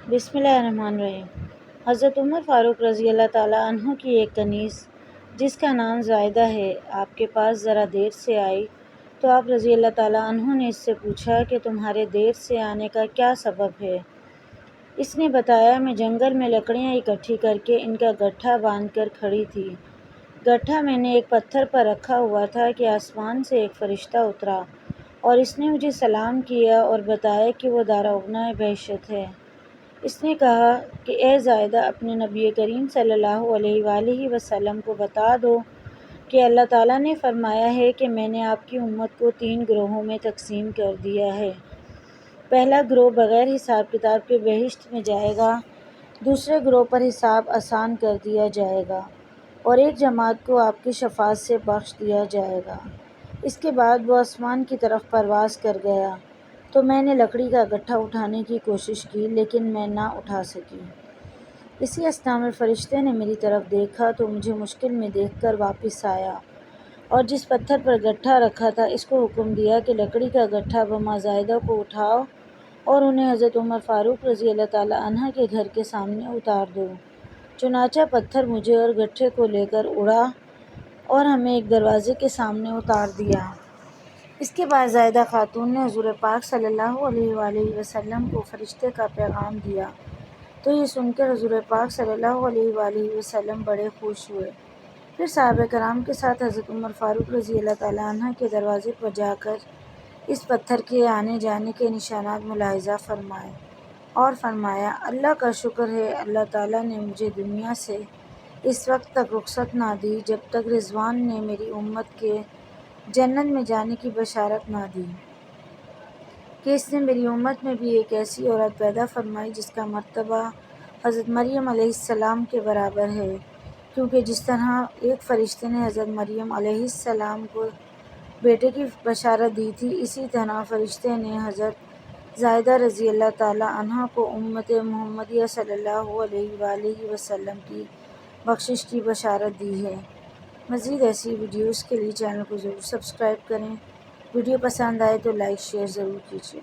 بسم اللہ الرحمن الرحیم۔ حضرت عمر فاروق رضی اللہ تعالیٰ عنہ کی ایک کنیز جس کا نام زائدہ ہے آپ کے پاس ذرا دیر سے آئی تو آپ رضی اللہ تعالیٰ عنہ نے اس سے پوچھا کہ تمہارے دیر سے آنے کا کیا سبب ہے؟ اس نے بتایا میں جنگل میں لکڑیاں اکٹھی کر کے ان کا گٹھا باندھ کر کھڑی تھی۔ گٹھا میں نے ایک پتھر پر رکھا ہوا تھا کہ آسمان سے ایک فرشتہ اترا اور اس نے مجھے سلام کیا اور بتایا کہ وہ دارالغنہ بہشت ہے۔ اس نے کہا کہ اے زائدہ اپنے نبی کریم صلی اللہ علیہ وآلہ وسلم کو بتا دو کہ اللہ تعالیٰ نے فرمایا ہے کہ میں نے آپ کی امت کو 3 گروہوں میں تقسیم کر دیا ہے۔ پہلا گروہ بغیر حساب کتاب کے بہشت میں جائے گا، دوسرے گروہ پر حساب آسان کر دیا جائے گا اور ایک جماعت کو آپ کی شفاعت سے بخش دیا جائے گا۔ اس کے بعد وہ آسمان کی طرف پرواز کر گیا تو میں نے لکڑی کا گٹھا اٹھانے کی کوشش کی لیکن میں نہ اٹھا سکی۔ اسی اثنا میں فرشتے نے میری طرف دیکھا تو مجھے مشکل میں دیکھ کر واپس آیا اور جس پتھر پر گٹھا رکھا تھا اس کو حکم دیا کہ لکڑی کا گٹھا بما زائدہ کو اٹھاؤ اور انہیں حضرت عمر فاروق رضی اللہ تعالیٰ عنہ کے گھر کے سامنے اتار دو۔ چنانچہ پتھر مجھے اور گٹھے کو لے کر اڑا اور ہمیں ایک دروازے کے سامنے اتار دیا۔ اس کے بعد زائدہ خاتون نے حضور پاک صلی اللہ علیہ وآلہ وسلم کو فرشتے کا پیغام دیا تو یہ سن کر حضور پاک صلی اللہ علیہ وآلہ وسلم بڑے خوش ہوئے۔ پھر صحابہ کرام کے ساتھ حضرت عمر فاروق رضی اللہ تعالیٰ عنہ کے دروازے پر جا کر اس پتھر کے آنے جانے کے نشانات ملاحظہ فرمائے اور فرمایا اللہ کا شکر ہے اللہ تعالیٰ نے مجھے دنیا سے اس وقت تک رخصت نہ دی جب تک رضوان نے میری امت کے جنت میں جانے کی بشارت نہ دی کہ اس نے میری امت میں بھی ایک ایسی عورت پیدا فرمائی جس کا مرتبہ حضرت مریم علیہ السلام کے برابر ہے، کیونکہ جس طرح ایک فرشتے نے حضرت مریم علیہ السلام کو بیٹے کی بشارت دی تھی، اسی طرح فرشتے نے حضرت زائدہ رضی اللہ تعالیٰ عنہ کو امت محمدیہ صلی اللہ علیہ وآلہ وسلم کی بخشش کی بشارت دی ہے۔ مزید ایسی ویڈیوز کے لیے چینل کو ضرور سبسکرائب کریں۔ ویڈیو پسند آئے تو لائک شیئر ضرور کیجیے۔